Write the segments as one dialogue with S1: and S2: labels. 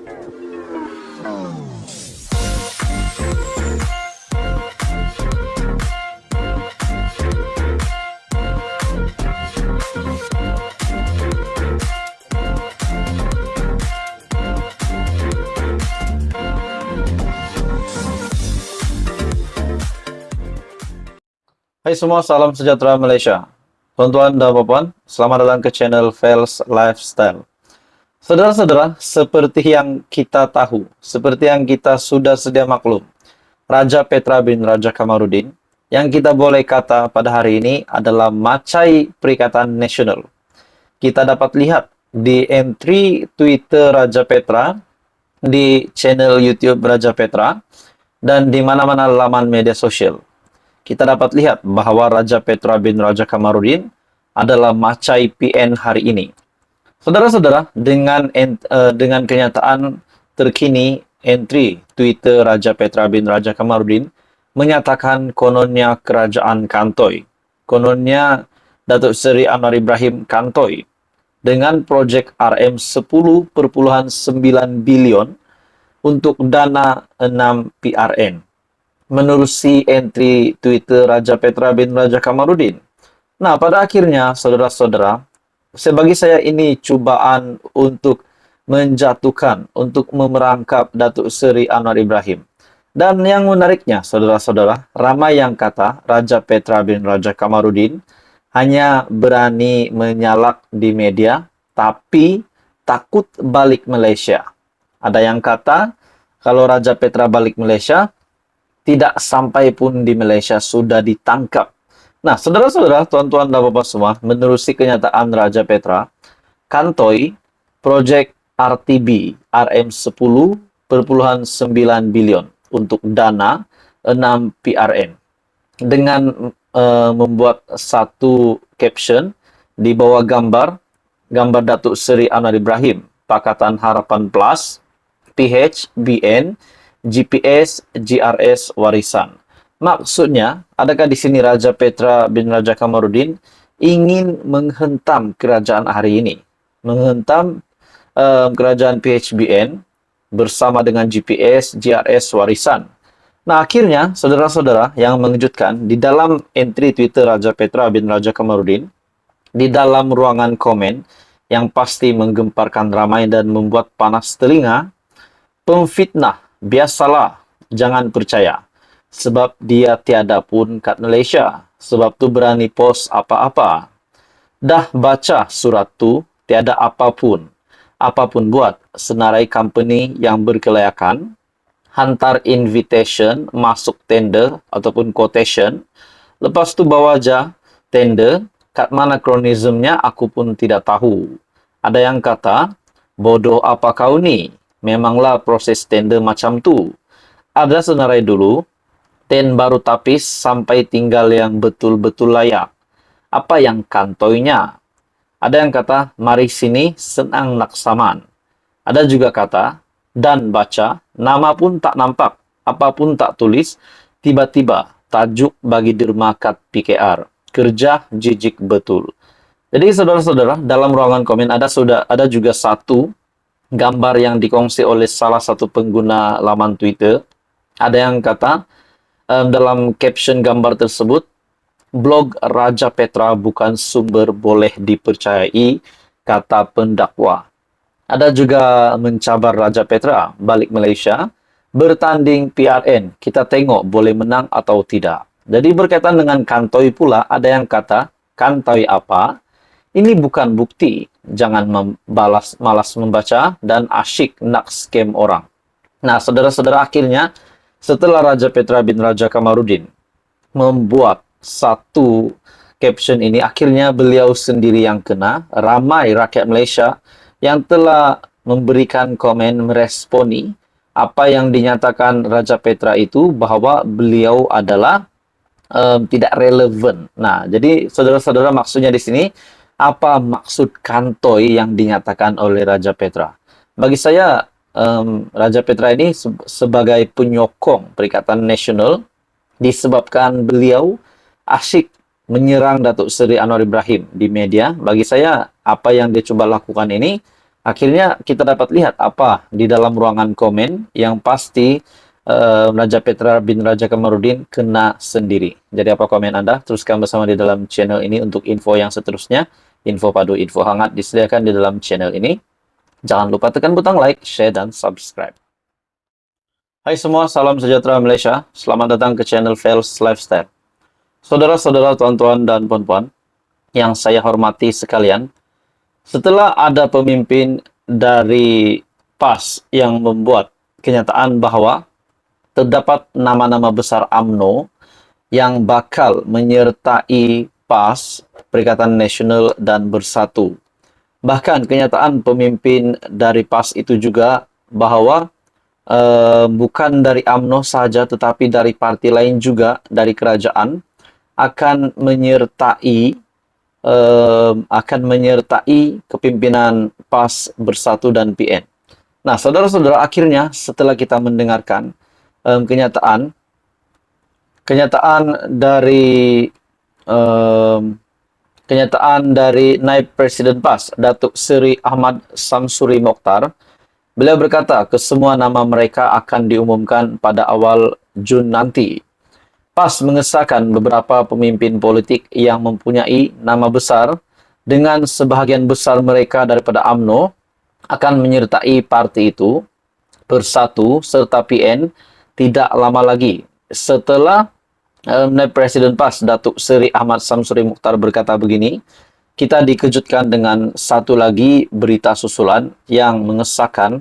S1: Hai semua, salam sejahtera Malaysia. Tuan-tuan dan puan-puan, selamat datang ke channel Fels Lifestyle. Saudara-saudara, seperti yang kita tahu, seperti yang kita sudah sedia maklum, Raja Petra bin Raja Kamarudin, yang kita boleh kata pada hari ini adalah macai Perikatan Nasional. Kita dapat lihat di entry Twitter Raja Petra, di channel YouTube Raja Petra, dan di mana-mana laman media sosial. Kita dapat lihat bahwa Raja Petra bin Raja Kamarudin adalah macai PN hari ini. Saudara-saudara, dengan kenyataan terkini entry Twitter Raja Petra bin Raja Kamarudin menyatakan kononnya kerajaan Kantoi, kononnya Datuk Seri Anwar Ibrahim Kantoi dengan projek RM 10,9 bilion untuk dana 6 PRN. Menerusi entry Twitter Raja Petra bin Raja Kamarudin. Nah, pada akhirnya, saudara-saudara, bagi saya ini cubaan untuk menjatuhkan, untuk memerangkap Datuk Seri Anwar Ibrahim. Dan yang menariknya, saudara-saudara, ramai yang kata Raja Petra bin Raja Kamarudin hanya berani menyalak di media, tapi takut balik Malaysia. Ada yang kata, kalau Raja Petra balik Malaysia, tidak sampai pun di Malaysia sudah ditangkap. Nah, saudara-saudara, tuan-tuan dan bapak semua, menerusi kenyataan Raja Petra, Kantoi, projek RTB RM 10,9 bilion untuk dana 6 PRN. Dengan membuat satu caption di bawah gambar Datuk Seri Anwar Ibrahim, Pakatan Harapan Plus, PHBN, GPS, GRS, warisan. Maksudnya, adakah di sini Raja Petra bin Raja Kamarudin ingin menghentam kerajaan hari ini? Menghentam kerajaan PHBN bersama dengan GPS, GRS, warisan. Nah, akhirnya, saudara-saudara, yang mengejutkan, di dalam entry Twitter Raja Petra bin Raja Kamarudin, di dalam ruangan komen, yang pasti menggemparkan ramai dan membuat panas telinga, pemfitnah, biasalah, jangan percaya. Sebab dia tiada pun kat Malaysia. Sebab tu berani post apa-apa. Dah baca surat tu, tiada apapun. Apapun buat, senarai company yang berkelayakan, hantar invitation, masuk tender ataupun quotation. Lepas tu bawa aja tender, kat mana kronismnya aku pun tidak tahu. Ada yang kata, bodoh apa kau ni? Memanglah proses tender macam tu. Ada senarai dulu, ten baru tapis sampai tinggal yang betul-betul layak. Apa yang kantoinya? Ada yang kata, mari sini senang nak saman. Ada juga kata, dan baca, nama pun tak nampak, apa pun tak tulis, tiba-tiba tajuk bagi dermakat PKR. Kerja jijik betul. Jadi saudara-saudara, dalam ruangan komen ada juga satu gambar yang dikongsi oleh salah satu pengguna laman Twitter. Ada yang kata, dalam caption gambar tersebut, blog Raja Petra bukan sumber boleh dipercayai, kata pendakwa. Ada juga mencabar Raja Petra balik Malaysia, bertanding PRN, kita tengok boleh menang atau tidak. Jadi berkaitan dengan Kantoi pula, ada yang kata, Kantoi apa? Ini bukan bukti. Jangan malas membaca dan asyik nak scam orang. Nah, saudara-saudara, akhirnya setelah Raja Petra bin Raja Kamarudin membuat satu caption ini, akhirnya beliau sendiri yang kena. Ramai rakyat Malaysia yang telah memberikan komen meresponi apa yang dinyatakan Raja Petra itu, bahwa beliau adalah tidak relevan. Nah, jadi saudara-saudara, maksudnya di sini, apa maksud Kantoi yang dinyatakan oleh Raja Petra? Bagi saya, Raja Petra ini sebagai penyokong Perikatan Nasional disebabkan beliau asyik menyerang Datuk Seri Anwar Ibrahim di media. Bagi saya, apa yang dia coba lakukan ini Akhirnya kita dapat lihat apa di dalam ruangan komen yang pasti Raja Petra bin Raja Kamarudin kena sendiri. Jadi apa komen Anda? Teruskan bersama di dalam channel ini untuk info yang seterusnya. Info padu, info hangat disediakan di dalam channel ini. Jangan lupa tekan butang like, share, dan subscribe. Hai semua, salam sejahtera Malaysia. Selamat datang ke channel Fels Lifestyle. Saudara-saudara, tuan-tuan, dan puan-puan yang saya hormati sekalian, setelah ada pemimpin dari PAS yang membuat kenyataan bahwa terdapat nama-nama besar UMNO yang bakal menyertai PAS, Perikatan Nasional dan Bersatu. Bahkan kenyataan pemimpin dari PAS itu juga bahwa bukan dari UMNO saja tetapi dari parti lain juga dari kerajaan akan menyertai kepimpinan PAS, Bersatu, dan PN. Nah, saudara-saudara, akhirnya setelah kita mendengarkan kenyataan dari Naib Presiden PAS, Datuk Seri Ahmad Samsuri Mokhtar, beliau berkata kesemua nama mereka akan diumumkan pada awal Jun nanti. PAS mengesahkan beberapa pemimpin politik yang mempunyai nama besar dengan sebahagian besar mereka daripada UMNO akan menyertai parti itu, Bersatu, serta PN tidak lama lagi. Setelah Presiden PAS, Datuk Seri Ahmad Samsuri Mokhtar berkata begini, kita dikejutkan dengan satu lagi berita susulan yang mengesahkan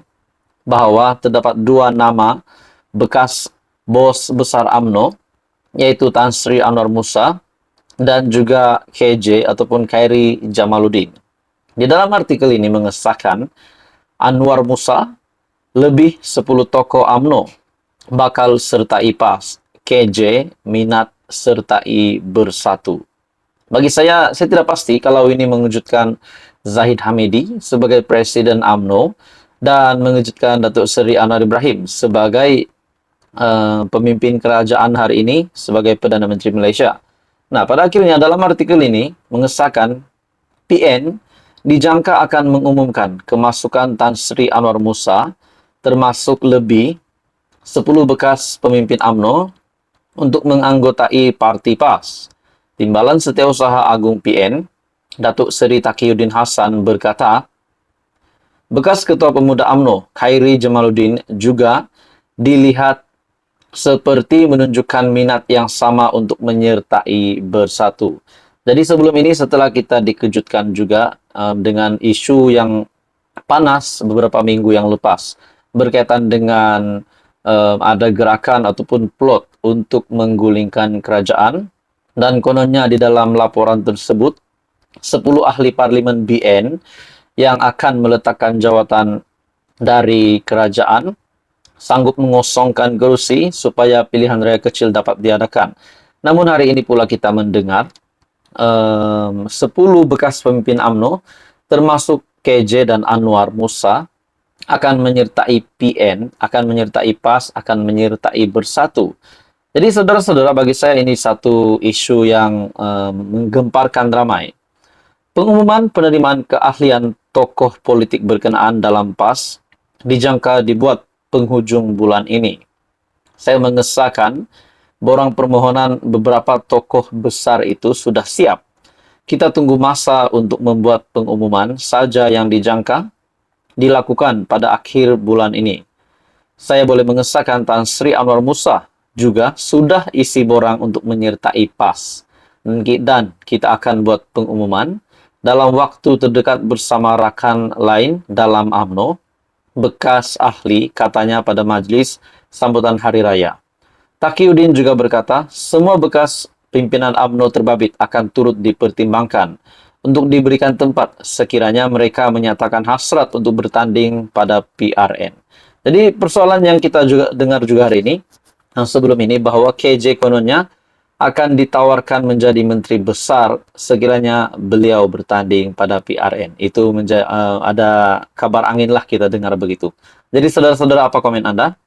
S1: bahwa terdapat dua nama bekas bos besar UMNO, yaitu Tan Sri Anwar Musa dan juga KJ ataupun Khairi Jamaluddin. Di dalam artikel ini mengesahkan Anwar Musa lebih 10 tokoh UMNO bakal sertai PAS, KJ minat sertai Bersatu. Bagi saya tidak pasti kalau ini mengejutkan Zahid Hamidi sebagai Presiden UMNO dan mengejutkan Datuk Seri Anwar Ibrahim sebagai pemimpin kerajaan hari ini sebagai Perdana Menteri Malaysia. Nah, pada akhirnya dalam artikel ini mengesahkan PN dijangka akan mengumumkan kemasukan Tan Sri Anwar Musa termasuk lebih 10 bekas pemimpin UMNO untuk menganggotai parti PAS. Timbalan Setiausaha Agung PN, Datuk Seri Taqiyuddin Hassan berkata, bekas Ketua Pemuda UMNO, Khairi Jamaluddin juga dilihat seperti menunjukkan minat yang sama untuk menyertai Bersatu. Jadi sebelum ini setelah kita dikejutkan juga dengan isu yang panas beberapa minggu yang lepas berkaitan dengan ada gerakan ataupun plot untuk menggulingkan kerajaan, dan kononnya di dalam laporan tersebut 10 ahli parlimen BN yang akan meletakkan jawatan dari kerajaan sanggup mengosongkan kerusi supaya pilihan raya kecil dapat diadakan. Namun hari ini pula kita mendengar 10 bekas pemimpin UMNO termasuk KJ dan Anwar Musa akan menyertai PN, akan menyertai PAS, akan menyertai Bersatu. Jadi saudara-saudara, bagi saya ini satu isu yang menggemparkan ramai. Pengumuman penerimaan keahlian tokoh politik berkenaan dalam PAS dijangka dibuat penghujung bulan ini. Saya mengesahkan borang permohonan beberapa tokoh besar itu sudah siap. Kita tunggu masa untuk membuat pengumuman saja yang dijangka dilakukan pada akhir bulan ini. Saya boleh mengesahkan Tan Sri Anwar Musa juga sudah isi borang untuk menyertai PAS. Dan kita akan buat pengumuman dalam waktu terdekat bersama rakan lain dalam UMNO, bekas ahli katanya pada majlis sambutan Hari Raya. Taqiyuddin juga berkata, semua bekas pimpinan UMNO terbabit akan turut dipertimbangkan untuk diberikan tempat sekiranya mereka menyatakan hasrat untuk bertanding pada PRN. Jadi persoalan yang kita juga dengar juga hari ini, sebelum ini, bahwa KJ kononnya akan ditawarkan menjadi menteri besar sekiranya beliau bertanding pada PRN. Itu ada kabar angin lah kita dengar begitu. Jadi saudara-saudara, apa komen Anda?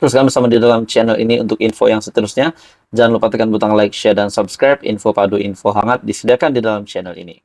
S1: Teruskan bersama di dalam channel ini untuk info yang seterusnya. Jangan lupa tekan butang like, share, dan subscribe. Info padu, info hangat disediakan di dalam channel ini.